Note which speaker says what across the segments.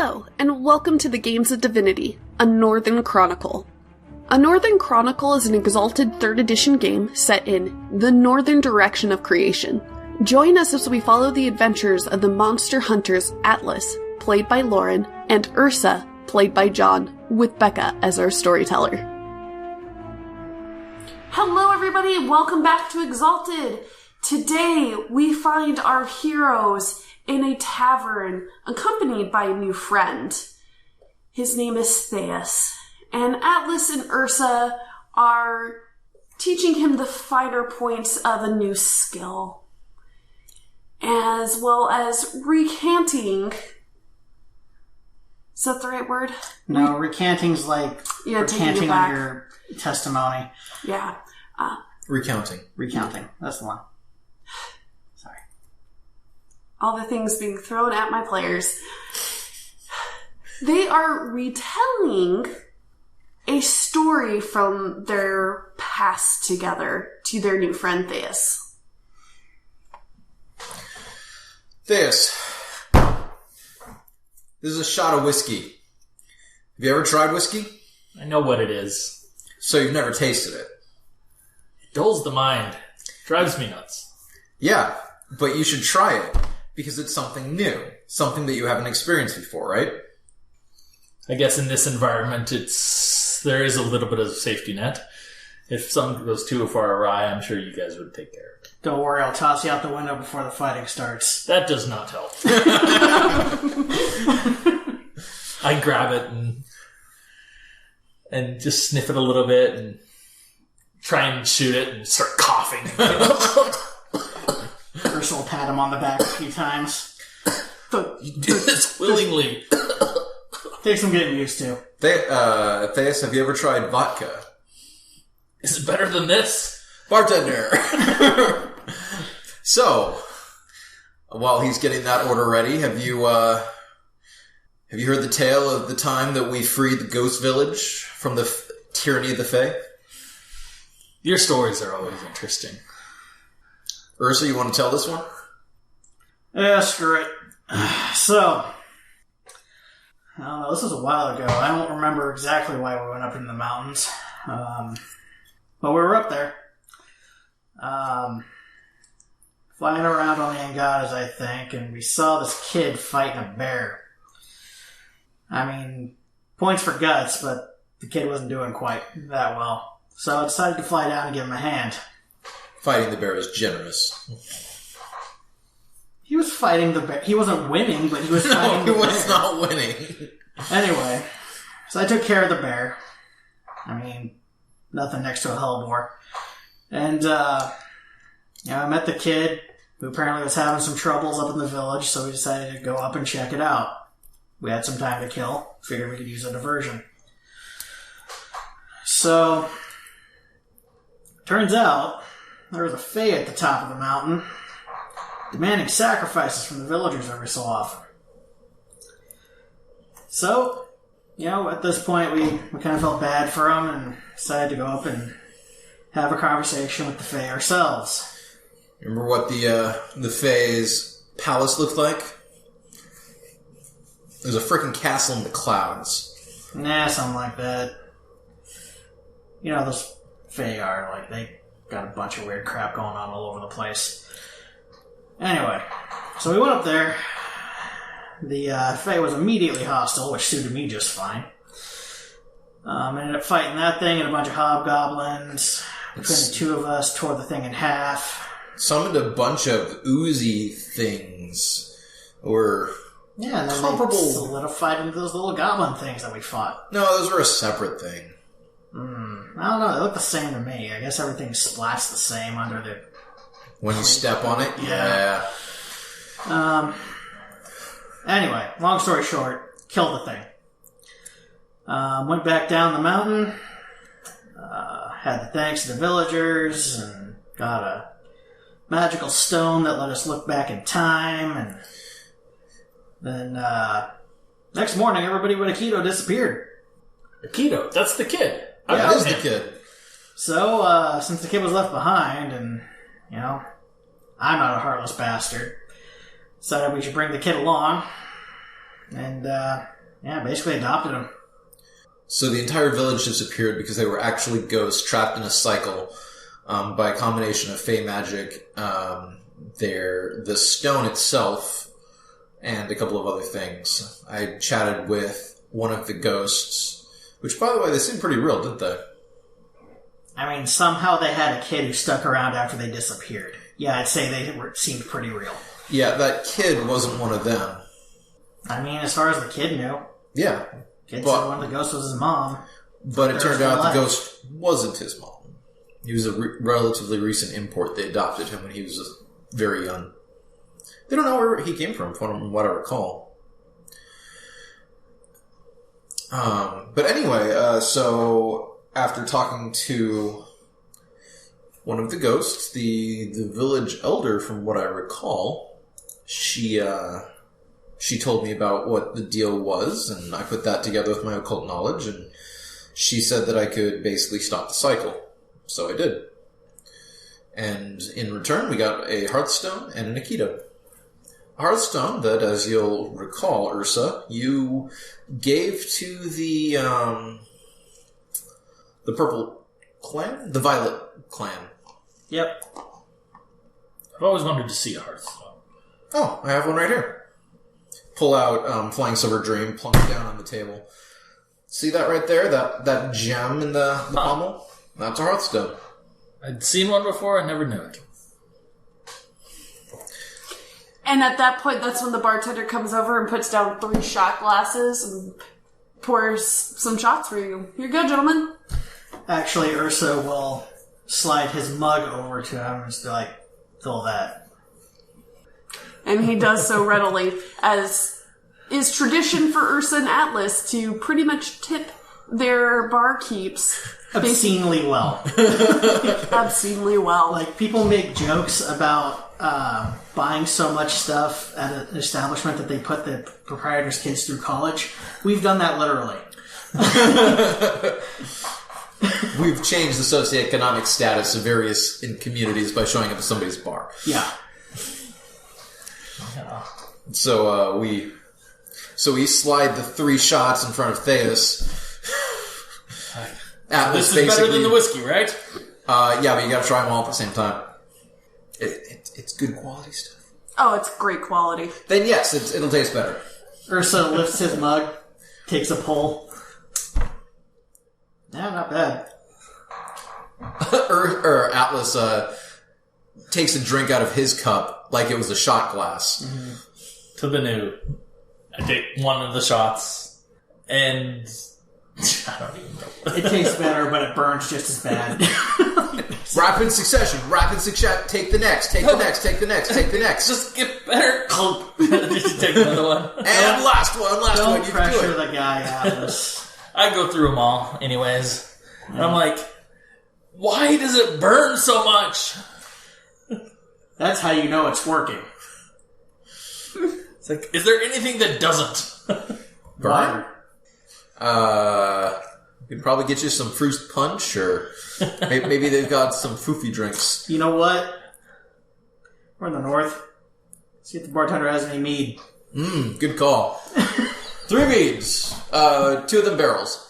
Speaker 1: Hello, and welcome to the Games of Divinity, a Northern Chronicle. A Northern Chronicle is an Exalted 3rd edition game set in the northern direction of creation. Join us as we follow the adventures of the monster hunters Atlas, played by Lauren, and Ursa, played by John, with Becca as our storyteller. Hello everybody, welcome back to Exalted! Today, we find our heroes in a tavern, accompanied by a new friend. His name is Theus, and Atlas and Ursa are teaching him the finer points of a new skill, as well as recanting. Is that the right word?
Speaker 2: No, recanting's like recanting on your testimony.
Speaker 1: Yeah.
Speaker 3: Recounting.
Speaker 2: That's the one. Sorry.
Speaker 1: All the things being thrown at my players. They are retelling a story from their past together to their new friend Theus.
Speaker 3: Theus, this is a shot of whiskey. Have you ever tried whiskey?
Speaker 4: I know what it is.
Speaker 3: So you've never tasted it?
Speaker 4: It dulls the mind. Drives me nuts.
Speaker 3: Yeah, but you should try it, because it's something new. Something that you haven't experienced before, right?
Speaker 4: I guess in this environment, there is a little bit of a safety net. If something goes too far awry, I'm sure you guys would take care of it.
Speaker 2: Don't worry, I'll toss you out the window before the fighting starts.
Speaker 4: That does not help. I grab it and just sniff it a little bit and try and shoot it and start coughing.
Speaker 2: Ursa will pat him on the back a few times.
Speaker 4: You do this willingly.
Speaker 2: Takes some getting used to.
Speaker 3: Theus, have you ever tried vodka?
Speaker 4: Is it better than this?
Speaker 3: Bartender! So, while he's getting that order ready, have you heard the tale of the time that we freed the ghost village from the tyranny of the Fae?
Speaker 4: Your stories are always interesting.
Speaker 3: Ursa, you want to tell this one?
Speaker 2: Yeah, screw it. So, I don't know, this was a while ago. I don't remember exactly why we went up in the mountains. But we were up there. Flying around on the Angadas, I think, and we saw this kid fighting a bear. I mean, points for guts, but the kid wasn't doing quite that well. So I decided to fly down and give him a hand.
Speaker 3: Fighting the bear is generous.
Speaker 2: He was fighting the bear. He wasn't winning, but he was fighting the bear.
Speaker 3: No, he was not winning.
Speaker 2: Anyway, so I took care of the bear. I mean, nothing next to a hellbore. And, I met the kid, who apparently was having some troubles up in the village, so we decided to go up and check it out. We had some time to kill. Figured we could use a diversion. So, turns out, there was a Fae at the top of the mountain, demanding sacrifices from the villagers every so often. So, at this point, we kind of felt bad for him and decided to go up and have a conversation with the Fae ourselves.
Speaker 3: Remember what the Fae's palace looked like? There's a freaking castle in the clouds.
Speaker 2: Nah, something like that. Those Fae are, like, they got a bunch of weird crap going on all over the place. Anyway, so we went up there. The Fae was immediately hostile, which suited me just fine. Ended up fighting that thing and a bunch of hobgoblins. Between the two of us, tore the thing in half.
Speaker 3: Summoned a bunch of oozy things. Or
Speaker 2: yeah, and then
Speaker 3: comparable.
Speaker 2: They solidified into those little goblin things that we fought.
Speaker 3: No, those were a separate thing.
Speaker 2: I don't know, they look the same to me. I guess everything splats the same under the...
Speaker 3: When you step on it?
Speaker 2: Yeah. Anyway, long story short, killed the thing. Went back down the mountain, had the thanks to the villagers, and got a magical stone that let us look back in time, and then, next morning, everybody but Akito disappeared.
Speaker 4: Akito, that's the kid.
Speaker 3: Yeah, that is the kid.
Speaker 2: So, since the kid was left behind, and, I'm not a heartless bastard, decided we should bring the kid along. And, basically adopted him.
Speaker 3: So the entire village disappeared because they were actually ghosts trapped in a cycle by a combination of fey magic, the stone itself, and a couple of other things. I chatted with one of the ghosts, which, by the way, they seemed pretty real, didn't they?
Speaker 2: I mean, somehow they had a kid who stuck around after they disappeared. Yeah, I'd say they seemed pretty real.
Speaker 3: Yeah, that kid wasn't one of them.
Speaker 2: I mean, as far as the kid knew.
Speaker 3: Yeah.
Speaker 2: Kid said one of the ghosts was his mom.
Speaker 3: But it turned out the ghost wasn't his mom. He was a relatively recent import. They adopted him when he was very young. They don't know where he came from what I recall. But anyway, so after talking to one of the ghosts, the village elder, from what I recall, she told me about what the deal was, and I put that together with my occult knowledge, and she said that I could basically stop the cycle. So I did. And in return, we got a Hearthstone and an Akito. A Hearthstone that, as you'll recall, Ursa, you gave to the purple clan? The violet clan.
Speaker 2: Yep.
Speaker 4: I've always wanted to see a Hearthstone.
Speaker 3: Oh, I have one right here. Pull out Flying Silver Dream, plunk it down on the table. See that right there? That gem in the pommel? That's a Hearthstone.
Speaker 4: I'd seen one before, I never knew it.
Speaker 1: And at that point, that's when the bartender comes over and puts down 3 shot glasses and pours some shots for you. Here you go, gentlemen.
Speaker 2: Actually, Ursa will slide his mug over to him and just be like, fill that.
Speaker 1: And he does so readily, as is tradition for Ursa and Atlas to pretty much tip their barkeeps.
Speaker 2: Obscenely well.
Speaker 1: Obscenely well.
Speaker 2: Like, people make jokes about buying so much stuff at an establishment that they put the proprietor's kids through college. We've done that literally.
Speaker 3: We've changed the socioeconomic status of various communities by showing up at somebody's bar.
Speaker 2: Yeah.
Speaker 3: So we slide the 3 shots in front of Theus.
Speaker 4: This is better than the whiskey, right?
Speaker 3: Yeah, but you gotta try them all at the same time. It's good quality stuff.
Speaker 1: Oh, it's great quality.
Speaker 3: Then yes, it'll taste better.
Speaker 2: Ursa lifts his mug, takes a pull. Yeah, not bad.
Speaker 3: Atlas takes a drink out of his cup like it was a shot glass.
Speaker 4: Mm-hmm. To the new. I take one of the shots, and I don't even know.
Speaker 2: It tastes better, but it burns just as bad.
Speaker 3: Rapid succession. Take the next. Take the next. Take the next. Take the next.
Speaker 4: Just get better. Just take another one.
Speaker 3: And last one.
Speaker 2: Don't
Speaker 3: You
Speaker 2: pressure
Speaker 3: can do it.
Speaker 2: the guy, Atlas.
Speaker 4: I go through them all, anyways. And I'm like, why does it burn so much?
Speaker 2: That's how you know it's working.
Speaker 4: It's like, is there anything that doesn't?
Speaker 3: Burn? We could probably get you some fruit punch, or maybe they've got some foofy drinks.
Speaker 2: You know what? We're in the north. See if the bartender has any mead.
Speaker 3: Good call. 3 meads. 2 of them barrels.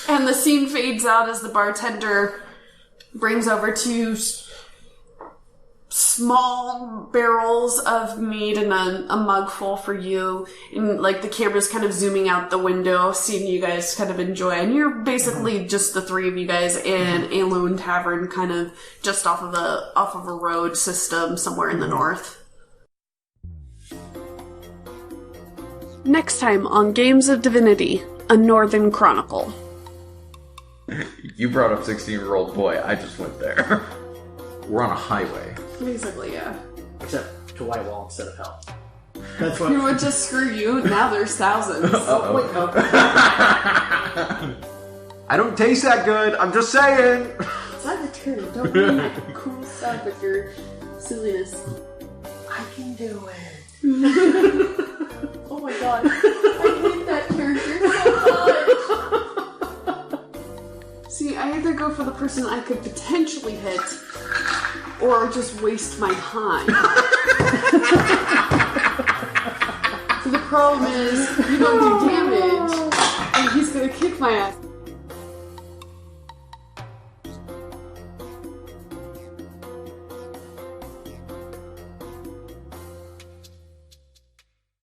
Speaker 1: And the scene fades out as the bartender brings over 2 small barrels of mead and a mug full for you. And like the camera's kind of zooming out the window, seeing you guys kind of enjoy. And you're basically just the 3 of you guys in a lone tavern, kind of just off of a road system somewhere in the north. Next time on Games of Divinity, a Northern Chronicle.
Speaker 5: You brought up 16-year-old boy. I just went there. We're on a highway.
Speaker 1: Basically, yeah.
Speaker 2: Except to white wall instead of hell. That's what.
Speaker 1: Who would just screw you? Now there's thousands.
Speaker 2: Oh, wait, no.
Speaker 5: I don't taste that good. I'm just saying.
Speaker 1: It's not the turn. Don't ruin my cool stuff with your silliness.
Speaker 2: I can do it.
Speaker 1: Oh my god. I hate that character so much. See, I either go for the person I could potentially hit, or just waste my time. problem is, you don't do damage, and he's gonna kick my ass.